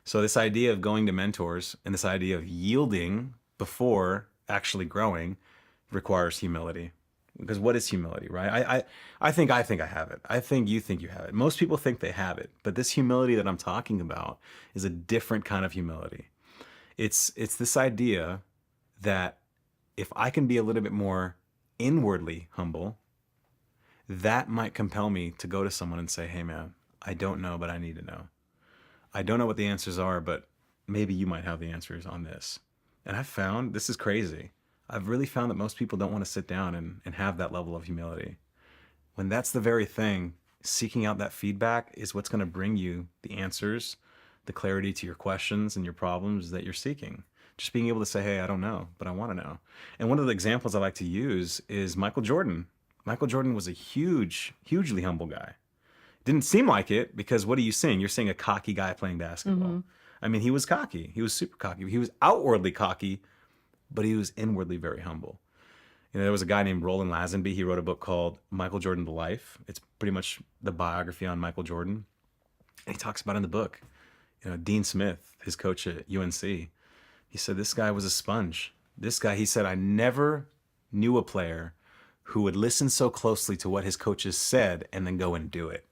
So this idea of going to mentors and this idea of yielding before actually growing requires humility. Because what is humility, right? I think I have it. I think you have it. Most people think they have it, but this humility that I'm talking about is a different kind of humility. It's this idea that if I can be a little bit more inwardly humble, that might compel me to go to someone and say, "Hey man, I don't know, but I need to know. I don't know what the answers are, but maybe you might have the answers on this." And I've found, this is crazy, I've really found that most people don't want to sit down and have that level of humility. When that's the very thing, seeking out that feedback is what's going to bring you the answers, the clarity to your questions and your problems that you're seeking. Just being able to say, "Hey, I don't know, but I want to know." And one of the examples I like to use is Michael Jordan. Michael Jordan was a hugely humble guy. Didn't seem like it, because what are you seeing? You're seeing a cocky guy playing basketball. I mean, he was cocky. He was super cocky. He was outwardly cocky, but he was inwardly very humble. You know, there was a guy named Roland Lazenby. He wrote a book called Michael Jordan: The Life. It's pretty much the biography on Michael Jordan. And he talks about in the book, you know, Dean Smith, his coach at UNC. He said this guy was a sponge. This guy, he said, I never knew a player who would listen so closely to what his coaches said and then go and do it.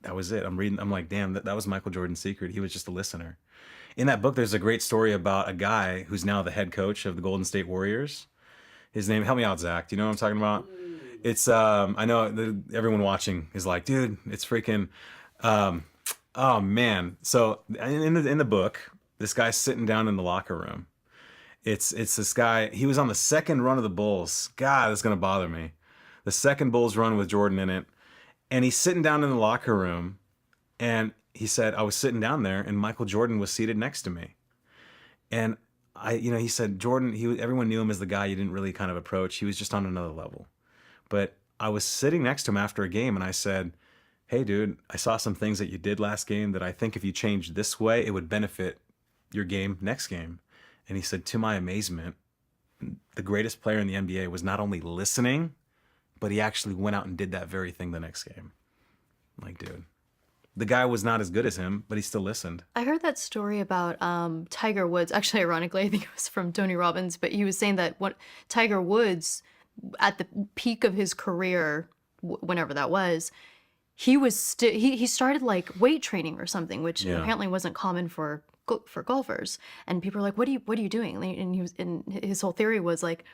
That was it. I'm reading, I'm like, damn, that was Michael Jordan's secret. He was just a listener. In that book, there's a great story about a guy who's now the head coach of the Golden State Warriors. His name, help me out, Zach. Do you know what I'm talking about? It's, I know everyone watching is like, dude, it's freaking, oh man. So in the book, this guy's sitting down in the locker room. It's this guy, he was on the second run of the Bulls. God, that's going to bother me. The second Bulls run with Jordan in it. And he's sitting down in the locker room, and he said, I was sitting down there and Michael Jordan was seated next to me. And he said, Jordan, everyone knew him as the guy you didn't really kind of approach. He was just on another level. But I was sitting next to him after a game, and I said, hey dude, I saw some things that you did last game that I think if you changed this way, it would benefit your game next game. And he said, to my amazement, the greatest player in the NBA was not only listening, but he actually went out and did that very thing the next game. I'm like, dude, the guy was not as good as him, but he still listened. I heard that story about Tiger Woods. Actually, ironically, I think it was from Tony Robbins, but he was saying that Tiger Woods, at the peak of his career, whenever that was, he started like weight training or something, which apparently wasn't common for golfers. And people are like, what are you doing? And his whole theory was like,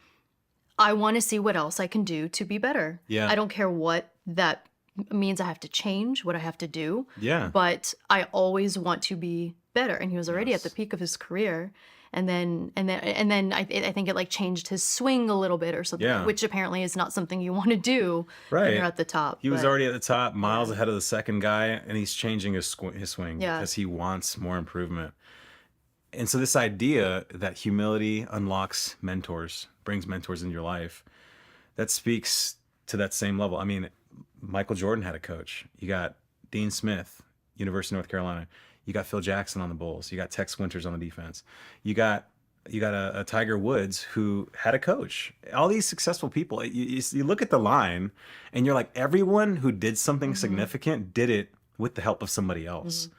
I want to see what else I can do to be better. Yeah. I don't care what that means. I have to change what I have to do. Yeah. But I always want to be better. And he was already at the peak of his career. And then I think it like changed his swing a little bit or something, which apparently is not something you want to do when you're at the top. He was already at the top, miles ahead of the second guy, and he's changing his swing because he wants more improvement. And so this idea that humility unlocks mentors, brings mentors in your life, that speaks to that same level. I mean, Michael Jordan had a coach. You got Dean Smith, University of North Carolina. You got Phil Jackson on the Bulls. You got Tex Winters on the defense. You got a Tiger Woods who had a coach. All these successful people, you look at the line and you're like, everyone who did something significant did it with the help of somebody else.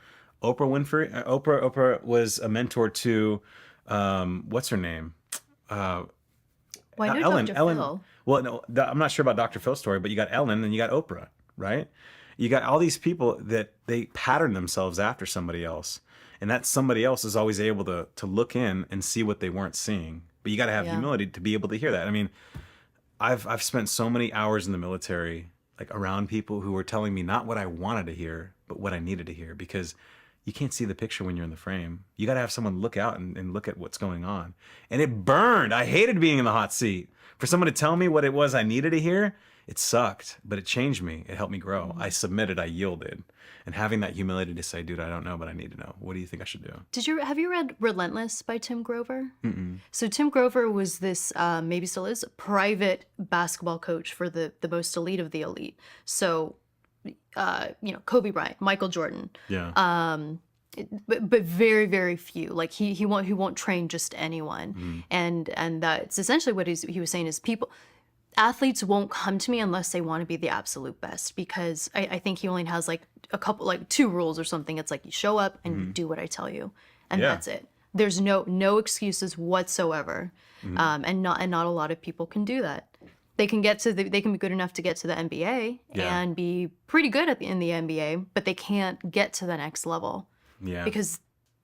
Oprah was a mentor to, what's her name? Well, I know Ellen. Dr. Ellen. Phil. Well, no, I'm not sure about Dr. Phil's story, but you got Ellen and you got Oprah, right? You got all these people that they pattern themselves after somebody else. And that somebody else is always able to look in and see what they weren't seeing. But you got to have humility to be able to hear that. I mean, I've spent so many hours in the military, like around people who were telling me not what I wanted to hear, but what I needed to hear, because you can't see the picture when you're in the frame. You got to have someone look out and look at what's going on. And it burned. I hated being in the hot seat. For someone to tell me what it was I needed to hear, it sucked, but it changed me. It helped me grow. I submitted, I yielded. And having that humility to say, dude, I don't know, but I need to know. What do you think I should do? Have you read Relentless by Tim Grover? Mm-mm. So Tim Grover was this, maybe still is, private basketball coach for the most elite of the elite. So, Kobe Bryant, Michael Jordan. Yeah. But very, very few. Like he won't train just anyone. And that's essentially what he was saying is people, athletes won't come to me unless they want to be the absolute best, because I think he only has like a couple, like 2 rules or something. It's like you show up and you do what I tell you, and Yeah. that's it. There's no excuses whatsoever, and not a lot of people can do that. They can they can be good enough to get to the NBA Yeah. and be pretty good in the NBA, but they can't get to the next level Yeah. because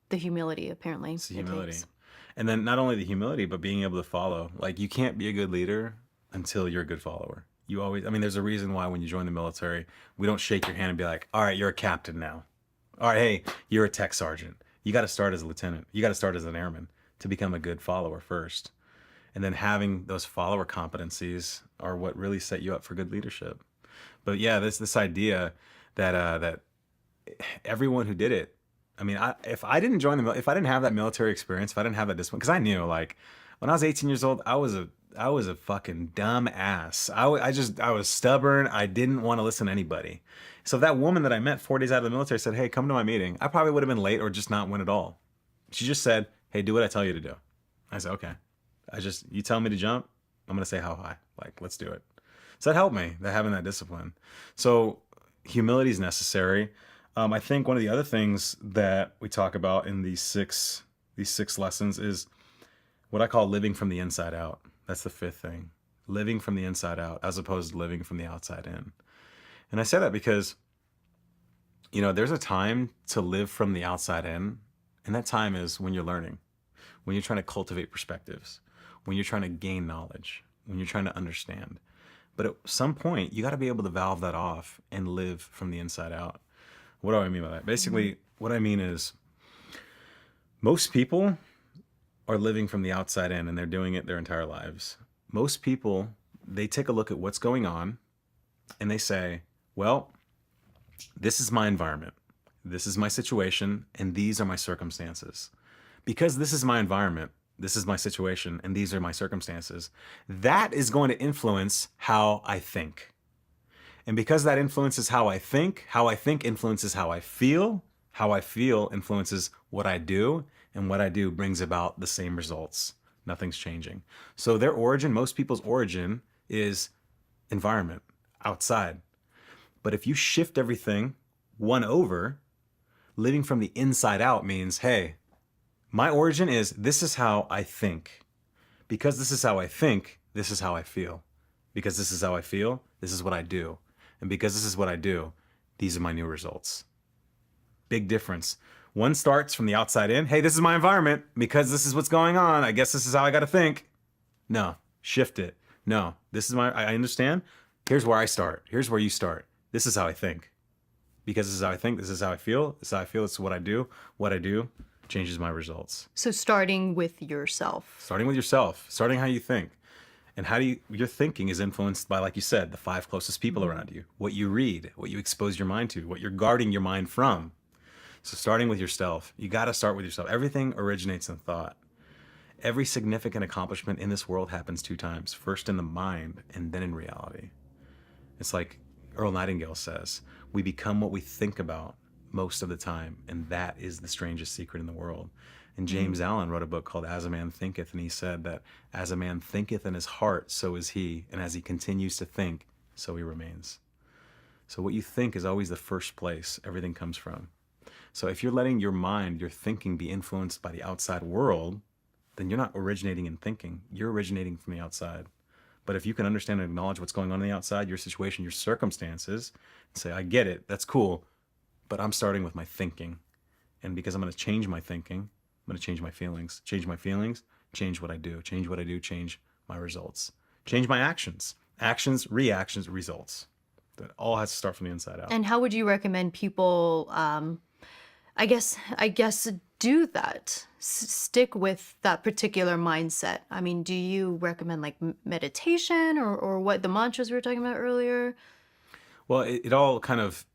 the humility apparently It's the it humility. takes. And then not only the humility, but being able to follow. Like, you can't be a good leader until you're a good follower. You always, I mean, there's a reason why when you join the military, we don't shake your hand and be like, all right, you're a captain now. All right, hey, you're a tech sergeant. You got to start as a lieutenant. You got to start as an airman to become a good follower first. And then having those follower competencies are what really set you up for good leadership. But yeah, this idea that that everyone who did it, I mean, if I didn't join if I didn't have that military experience, if I didn't have that discipline, because I knew, like, when I was 18 years old, I was a fucking dumb ass. I was stubborn. I didn't want to listen to anybody. So if that woman that I met 4 days out of the military said, hey, come to my meeting, I probably would have been late or just not went at all. She just said, hey, do what I tell you to do. I said, okay. You tell me to jump, I'm going to say how high. Like, let's do it. So that helped me, having that discipline. So humility is necessary. I think one of the other things that we talk about in these six lessons is what I call living from the inside out. That's the 5th thing. Living from the inside out as opposed to living from the outside in. And I say that because, there's a time to live from the outside in, and that time is when you're learning, when you're trying to cultivate perspectives, when you're trying to gain knowledge, when you're trying to understand. But at some point, you got to be able to valve that off and live from the inside out. What do I mean by that? Basically, what I mean is most people are living from the outside in, and they're doing it their entire lives. Most people, they take a look at what's going on and they say, well, this is my environment, this is my situation, and these are my circumstances. Because this is my environment, this is my situation, and these are my circumstances, that is going to influence how I think. And because that influences how I think influences how I feel influences what I do, and what I do brings about the same results. Nothing's changing. So their origin, most people's origin, is environment, outside. But if you shift everything 1 over, living from the inside out means, hey, my origin is, this is how I think. Because this is how I think, this is how I feel. Because this is how I feel, this is what I do. And because this is what I do, these are my new results. Big difference. One starts from the outside in. Hey, this is my environment. Because this is what's going on, I guess this is how I got to think. No, shift it. No, this is I understand. Here's where I start. Here's where you start. This is how I think. Because this is how I think, this is how I feel. This is how I feel, this is what I do. What I do changes my results. So starting with yourself. Starting with yourself. Starting how you think. And your thinking is influenced by, like you said, the 5 closest people around you. What you read, what you expose your mind to, what you're guarding your mind from. So starting with yourself, you got to start with yourself. Everything originates in thought. Every significant accomplishment in this world happens 2 times. First in the mind and then in reality. It's like Earl Nightingale says, we become what we think about most of the time. And that is the strangest secret in the world. And James Allen wrote a book called As a Man Thinketh. And he said that as a man thinketh in his heart, so is he. And as he continues to think, so he remains. So what you think is always the first place everything comes from. So if you're letting your mind, your thinking be influenced by the outside world, then you're not originating in thinking. You're originating from the outside. But if you can understand and acknowledge what's going on the outside, your situation, your circumstances, and say, I get it, that's cool, but I'm starting with my thinking. And because I'm going to change my thinking, I'm going to change my feelings. Change my feelings, change what I do. Change what I do, change my results. Change my actions. Actions, reactions, results. That all has to start from the inside out. And how would you recommend people, I guess, do that? Stick with that particular mindset. I mean, do you recommend like meditation or what the mantras we were talking about earlier? Well, it all kind of,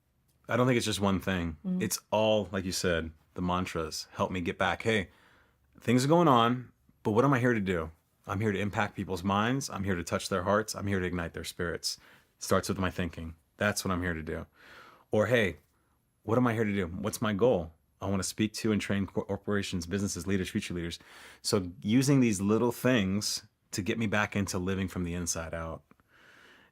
I don't think it's just one thing. It's all, like you said, the mantras help me get back. Hey, things are going on, but what am I here to do? I'm here to impact people's minds. I'm here to touch their hearts. I'm here to ignite their spirits. It starts with my thinking. That's what I'm here to do. Or, hey, what am I here to do? What's my goal? I want to speak to and train corporations, businesses, leaders, future leaders. So using these little things to get me back into living from the inside out.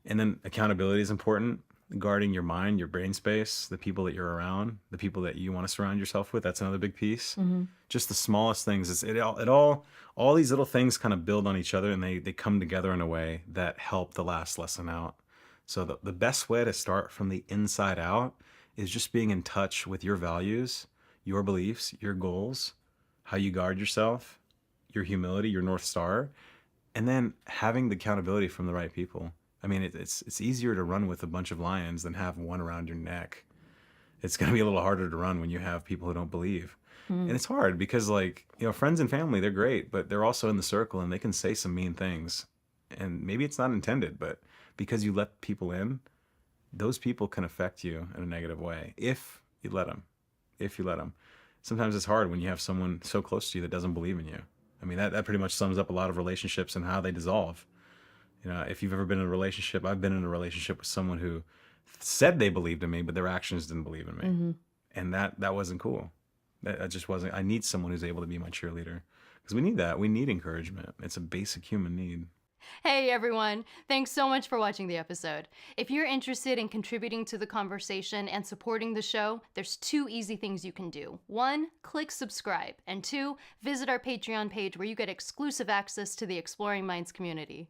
And then accountability is important. Guarding your mind, your brain space, the people that you're around, the people that you want to surround yourself with. That's another big piece. Just the smallest things. All these little things kind of build on each other, and they come together in a way that help the last lesson out. So the best way to start from the inside out is just being in touch with your values, your beliefs, your goals, how you guard yourself, your humility, your North Star, and then having the accountability from the right people. I mean, it's easier to run with a bunch of lions than have one around your neck. It's going to be a little harder to run when you have people who don't believe. And it's hard because, like, friends and family, they're great, but they're also in the circle and they can say some mean things. And maybe it's not intended, but because you let people in, those people can affect you in a negative way if you let them. If you let them. Sometimes it's hard when you have someone so close to you that doesn't believe in you. I mean, that pretty much sums up a lot of relationships and how they dissolve. If you've ever been in a relationship, I've been in a relationship with someone who said they believed in me, but their actions didn't believe in me. And that wasn't cool. That just wasn't. I need someone who's able to be my cheerleader, because we need that. We need encouragement. It's a basic human need. Hey everyone, thanks so much for watching the episode. If you're interested in contributing to the conversation and supporting the show, there's 2 easy things you can do. 1, click subscribe, and 2, visit our Patreon page where you get exclusive access to the Exploring Minds community.